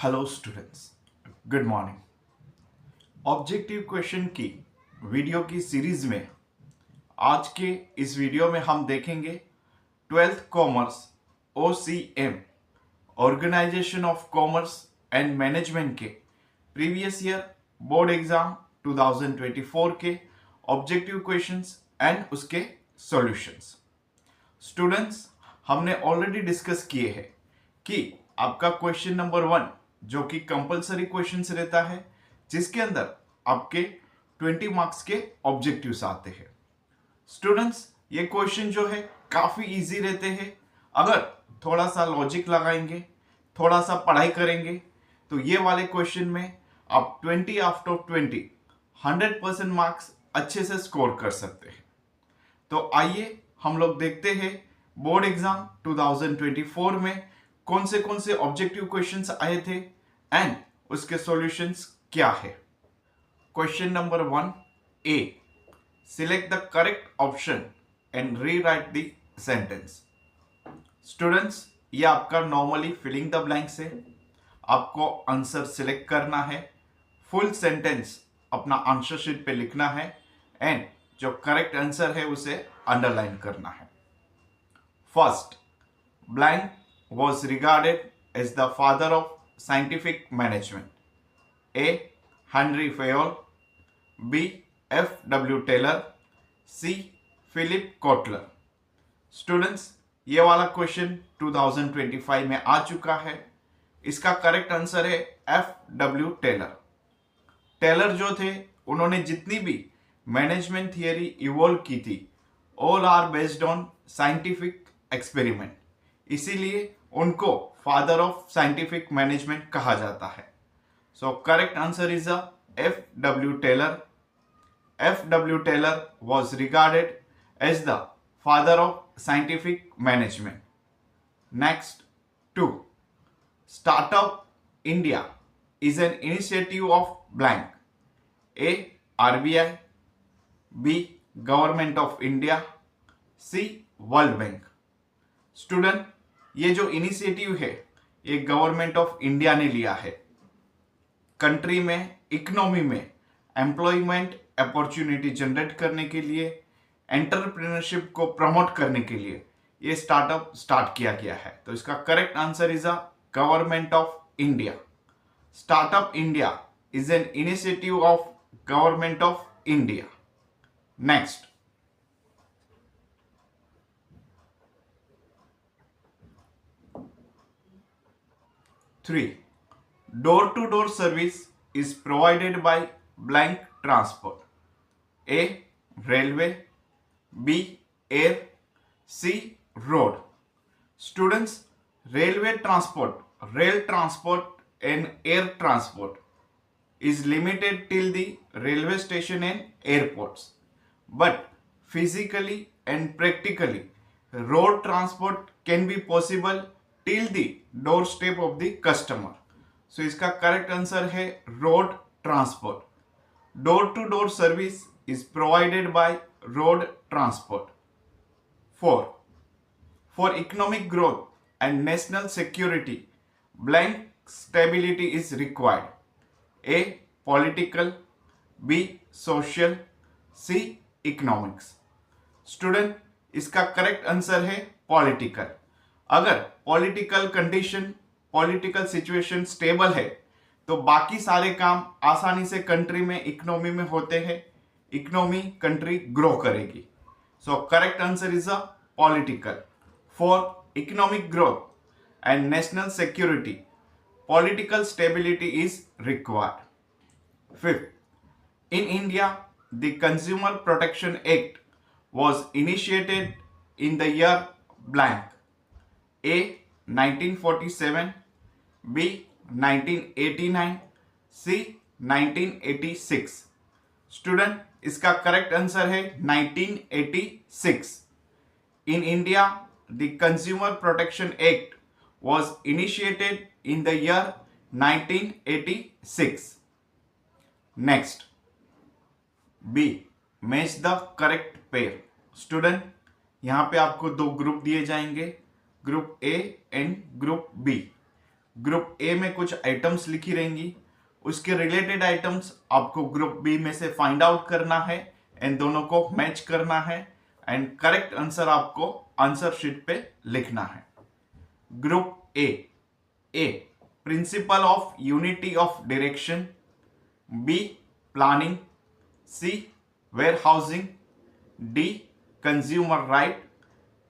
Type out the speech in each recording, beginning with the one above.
Hello students, good morning. Objective question की video की series में आज के इस वीडियो में हम देखेंगे 12th commerce OCM organisation of commerce and management के प्रीवियस ईयर बोर्ड एग्जाम 2024 के ऑब्जेक्टिव क्वेश्चंस एंड उसके सॉल्यूशंस। स्टूडेंट्स, हमने ऑलरेडी डिस्कस किए हैं कि आपका क्वेश्चन नंबर 1 जो कि कंपलसरी क्वेश्चंस रहता है, जिसके अंदर आपके 20 मार्क्स के ऑब्जेक्टिव्स आते हैं। स्टूडेंट्स, ये क्वेश्चन जो है काफी इजी रहते हैं। अगर थोड़ा सा लॉजिक लगाएंगे, थोड़ा सा पढ़ाई करेंगे, तो ये वाले क्वेश्चन में आप 20 आउट ऑफ 20 100% मार्क्स अच्छे से स्कोर कर सकते हैं। तो आइए हम लोग देखते हैं बोर्ड एग्जाम 2024 में कौन से ऑब्जेक्टिव क्वेश्चंस आए थे एंड उसके सॉल्यूशंस क्या है। Question number 1 A, select the correct option and rewrite the sentence. Students, ये आपका नॉर्मली फिलिंग द ब्लैंक्स है। आपको आंसर सिलेक्ट करना है, फुल सेंटेंस अपना आंसर शीट पे लिखना है एंड जो करेक्ट आंसर है उसे अंडरलाइन करना है। First, blank was regarded as the father of scientific management. A. Henry Fayol, B. F.W. Taylor, C. Philip Kotler. Students, ये वाला क्वेश्चन 2025 में आ चुका है। इसका करेक्ट आंसर है F.W. टेलर। टेलर जो थे, उन्होंने जितनी भी मैनेजमेंट थियरी इवॉल्व की थी, all are based on scientific experiment, इसीलिए उनको फादर ऑफ साइंटिफिक मैनेजमेंट कहा जाता है। So correct answer is F.W. Taylor. F.W. Taylor was regarded as the father of scientific management. Next, 2. Startup India is an initiative of blank. A. RBI, B. Government of India, C. World Bank. Student, ये जो initiative है ये government of India ने लिया है। Country में, economy में employment opportunity generate करने के लिए, एंटरप्रेन्योरशिप को प्रमोट करने के लिए ये स्टार्टअप स्टार्ट किया गया है। तो इसका correct answer is a government of India. Startup India is an initiative of government of India. Next, 3. Door-to-door service is provided by blank transport. A. Railway, B. Air, C. Road. Students, railway transport, rail transport and air transport is limited till the railway station and airports. But physically and practically, road transport can be possible till the doorstep of the customer. So इसका correct answer है road transport. Door to door service is provided by road transport. 4. For economic growth and national security, blank stability is required. A. Political, B. Social, C. Economics. Student, इसका correct answer है political. अगर political condition, political situation stable है तो बाकी सारे काम आसानी से कंट्री में, इकोनॉमी में होते हैं। इकोनॉमी, कंट्री ग्रो करेगी। सो correct answer is a political. For economic growth and national security, political stability is required. 5th, in India, the Consumer Protection Act was initiated in the year blank. A. 1947, B. 1989, C. 1986. Student, इसका correct answer है 1986। In India, the Consumer Protection Act was initiated in the year 1986. Next, B. Match the correct pair. Student, यहां पे आपको दो group दिए जाएंगे, group A and group B. Group A में कुछ आइटम्स लिखी रहेंगी, उसके रिलेटेड आइटम्स आपको ग्रुप बी में से फाइंड आउट करना है एंड दोनों को मैच करना है एंड करेक्ट आंसर आपको आंसर शीट पे लिखना है। Group A principle of unity of direction, B planning, C warehousing, D consumer right,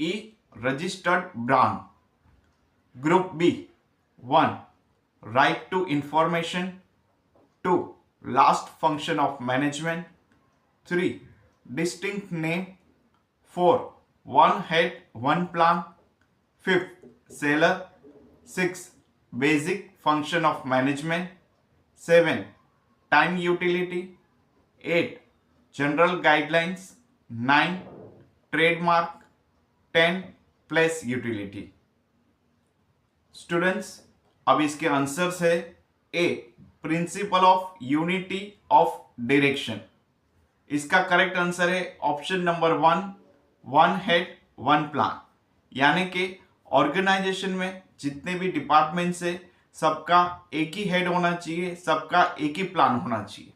E registered brand. Group B 1 right to information, 2 last function of management, 3 distinct name, 4 one head one plan, 5th seller, 6 basic function of management, 7 time utility, 8 general guidelines, 9 trademark, 10 place utility। Students अब इसके answers है A principle of unity of direction. इसका correct answer है option number 1 one head one plan, यानी कि organisation में जितने भी डिपार्टमेंट्स है सबका एक ही हेड होना चाहिए, सबका एक ही प्लान होना चाहिए,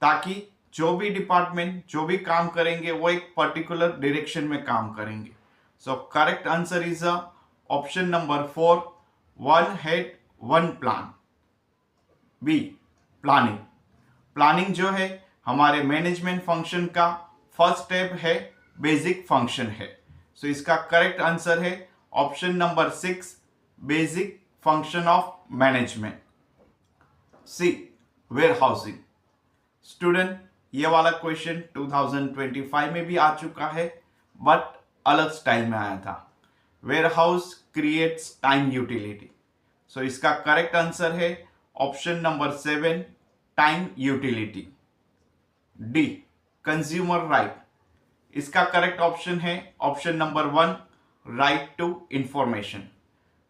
ताकि जो भी डिपार्टमेंट जो भी काम करेंगे वो एक पर्टिकुलर डायरेक्शन में काम करेंगे। So correct answer is option number 4 one head one plan. B planning. Planning जो है हमारे मैनेजमेंट फंक्शन का फर्स्ट स्टेप है, बेसिक फंक्शन है। सो इसका करेक्ट आंसर है option number 6 basic function of management. C warehousing. Student ये वाला क्वेश्चन 2025 में भी आ चुका है, बट अलग स्टाइल में आया था। Warehouse creates time utility. So इसका करेक्ट आंसर है option number 7 time utility. D consumer right. इसका करेक्ट ऑप्शन है option number 1 right to information.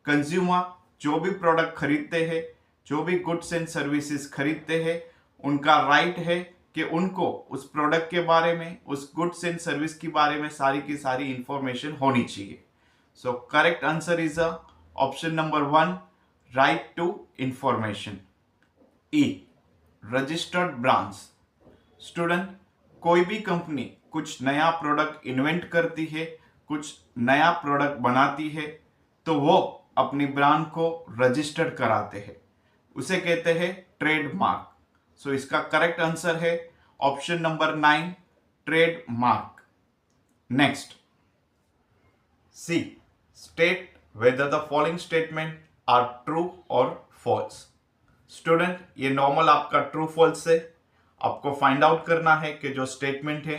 Consumer जो भी प्रोडक्ट खरीदते हैं, जो भी गुड्स एंड सर्विसेज खरीदते हैं, उनका राइट है कि उनको उस प्रोडक्ट के बारे में, उस गुड्स एंड सर्विस के बारे में सारी की सारी इंफॉर्मेशन होनी चाहिए। So correct answer is option number 1 right to information. E registered brands. Student कोई भी कंपनी कुछ नया प्रोडक्ट इन्वेंट करती है, कुछ नया प्रोडक्ट बनाती है, तो वो अपनी ब्रांड को रजिस्टर्ड कराते हैं, उसे कहते हैं ट्रेडमार्क। सो इसका करेक्ट आंसर है option number 9 trademark. Next C state whether the following statement are true or false। Student ये नॉर्मल आपका ट्रू फॉल्स है, आपको फाइंड आउट करना है कि जो स्टेटमेंट है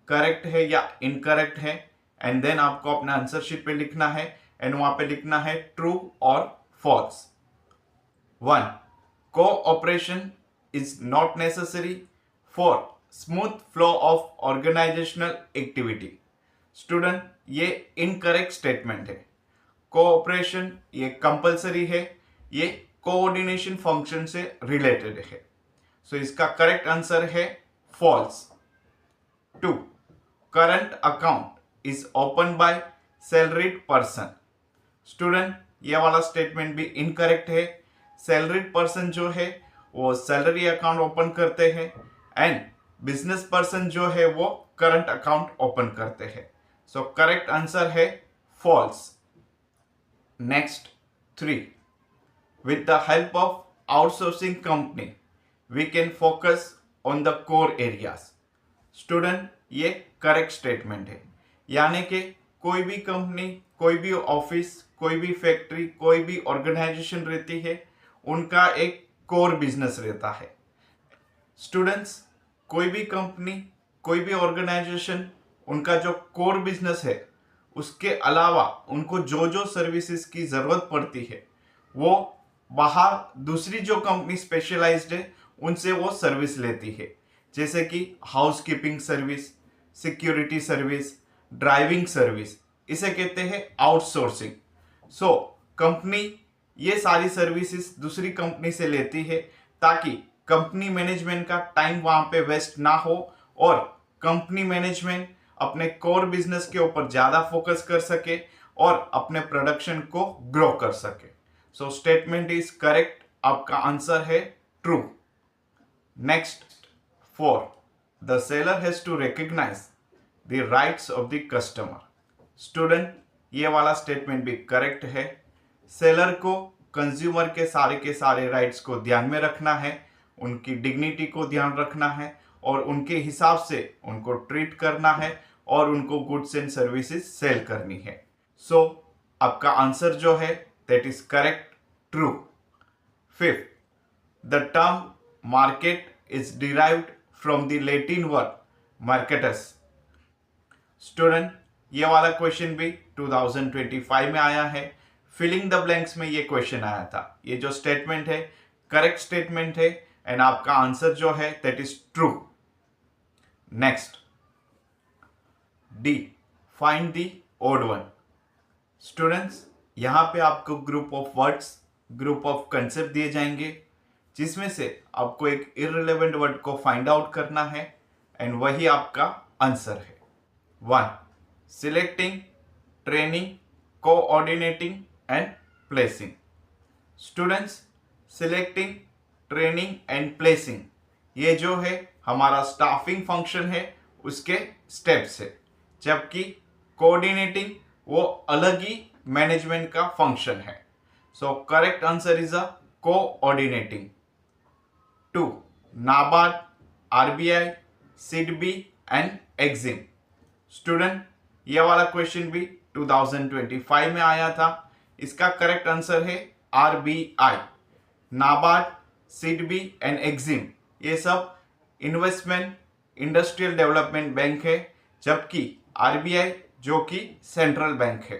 करेक्ट है या इनकरेक्ट है, एंड देन आपको अपना आंसर शीट पे लिखना है एंड वहां पे लिखना है ट्रू और false. 1 cooperation is not necessary for smooth flow of organisational activity. Student ये इनकरेक्ट स्टेटमेंट है। कोऑपरेशन ये कंपलसरी है, ये कोऑर्डिनेशन फंक्शन से रिलेटेड है। सो इसका करेक्ट आंसर है false. 2 current account is open by salaried person. Student ये वाला स्टेटमेंट भी इनकरेक्ट है। सैलरीड पर्सन जो है वो सैलरी अकाउंट ओपन करते हैं एंड बिजनेस पर्सन जो है वो करंट अकाउंट ओपन करते हैं। सो करेक्ट आंसर है false. Next 3 with the help of outsourcing company we can focus on the core areas। Student ये करेक्ट स्टेटमेंट है, यानी कि कोई भी कंपनी, कोई भी ऑफिस, कोई भी फैक्ट्री, कोई भी ऑर्गेनाइजेशन रहती है, उनका एक कोर बिजनेस रहता है। स्टूडेंट्स कोई भी कंपनी, कोई भी ऑर्गेनाइजेशन, उनका जो कोर बिजनेस है उसके अलावा उनको जो जो सर्विसेज की जरूरत पड़ती है वो बाहर दूसरी जो कंपनी स्पेशलाइज्ड है उनसे वो सर्विस लेती है, जैसे कि housekeeping service, security service, driving service, इसे कहते हैं आउटसोर्सिंग। सो कंपनी ये सारी सर्विसेज दूसरी कंपनी से लेती है ताकि कंपनी मैनेजमेंट का टाइम वहां पे वेस्ट ना हो और कंपनी मैनेजमेंट अपने कोर बिजनेस के ऊपर ज्यादा फोकस कर सके और अपने प्रोडक्शन को ग्रो कर सके। सो स्टेटमेंट इज करेक्ट, आपका आंसर है true. Next 4, the seller has to recognise the rights of the customer. Student, ये वाला स्टेटमेंट भी करेक्ट है। सेलर को कंज्यूमर के सारे राइट्स को ध्यान में रखना है, उनकी डिग्निटी को ध्यान रखना है और उनके हिसाब से उनको ट्रीट करना है और उनको गुड्स एंड सर्विसेज सेल करनी है। सो आपका आंसर जो है that is correct, true. 5th, the term market is derived from the Latin word markets. Student, ये वाला क्वेश्चन भी 2025 में आया है। फिलिंग द ब्लैंक्स में ये क्वेश्चन आया था। ये जो स्टेटमेंट है करेक्ट स्टेटमेंट है एंड आपका आंसर जो है that is true. Next D, find the odd one. Students, यहां पे आपको group of words, group of concept दिए जाएंगे जिसमें से आपको एक इररिलेवेंट वर्ड को फाइंड आउट करना है एंड वही आपका आंसर है। 1, selecting, training, coordinating and placing. Students, selecting, training and placing ये जो है हमारा स्टाफिंग फंक्शन है उसके स्टेप्स है, जबकि कोऑर्डिनेटिंग वो अलग ही मैनेजमेंट का फंक्शन है। So correct answer is a coordinating. 2, NABARD, RBI, SIDBI and EXIM. Student, ये वाला क्वेश्चन भी 2025 में आया था। इसका करेक्ट आंसर है आरबीआई। नाबार्ड, सिडबी एंड एक्जिम ये सब इन्वेस्टमेंट इंडस्ट्रियल डेवलपमेंट बैंक है, जबकि आरबीआई जो कि सेंट्रल बैंक है।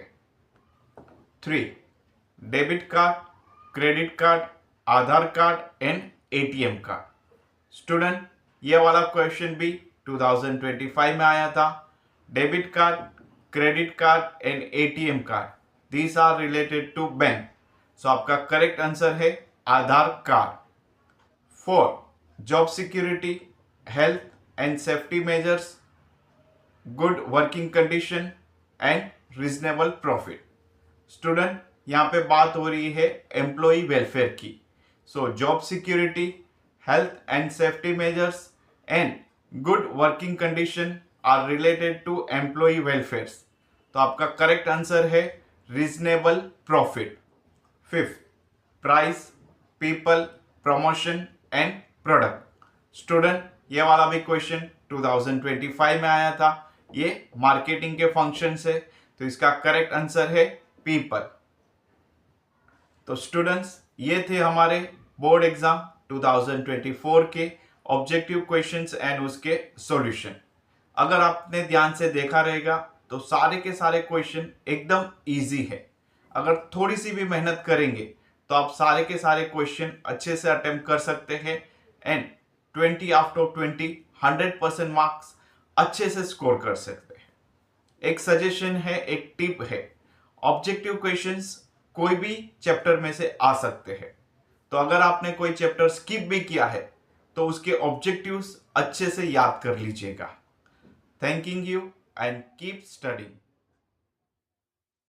3, debit card, credit card, Aadhaar card and ATM card. Student, ये वाला क्वेश्चन भी 2025 में आया था। Debit card, credit card and ATM card, these are related to bank. So आपका करेक्ट आंसर है Aadhaar card. 4, job security, health and safety measures, good working condition and reasonable profit. Student, यहाँ पे बात हो रही है एम्प्लॉय वेलफेयर की। So job security, health and safety measures and good working condition are related to employ welfare. तो आपका correct answer है reasonable profit. 5th, price, people, promotion and product. Student, ये वाला भी क्वेश्चन 2025 में आया था। ये मार्केटिंग के फंक्शन से, तो इसका करेक्ट आंसर है पीपल। तो स्टूडेंट्स, ये थे हमारे बोर्ड एग्जाम 2024 के ऑब्जेक्टिव क्वेश्चंस एंड उसके सॉल्यूशन। अगर आपने ध्यान से देखा रहेगा तो सारे के सारे क्वेश्चन एकदम इजी है। अगर थोड़ी सी भी मेहनत करेंगे तो आप सारे के सारे क्वेश्चन अच्छे से अटेम्प्ट कर सकते हैं एंड 20 आफ्टर 20 100% मार्क्स अच्छे से स्कोर कर सकते हैं। एक सजेशन है, एक टिप है, ऑब्जेक्टिव क्वेश्चंस कोई भी चैप्टर में से आ सकते हैं। तो अगर आपने कोई चैप्टर स्किप भी किया है तो उसके ऑब्जेक्टिव्स अच्छे से याद कर लीजिएगा। Thanking you and keep studying.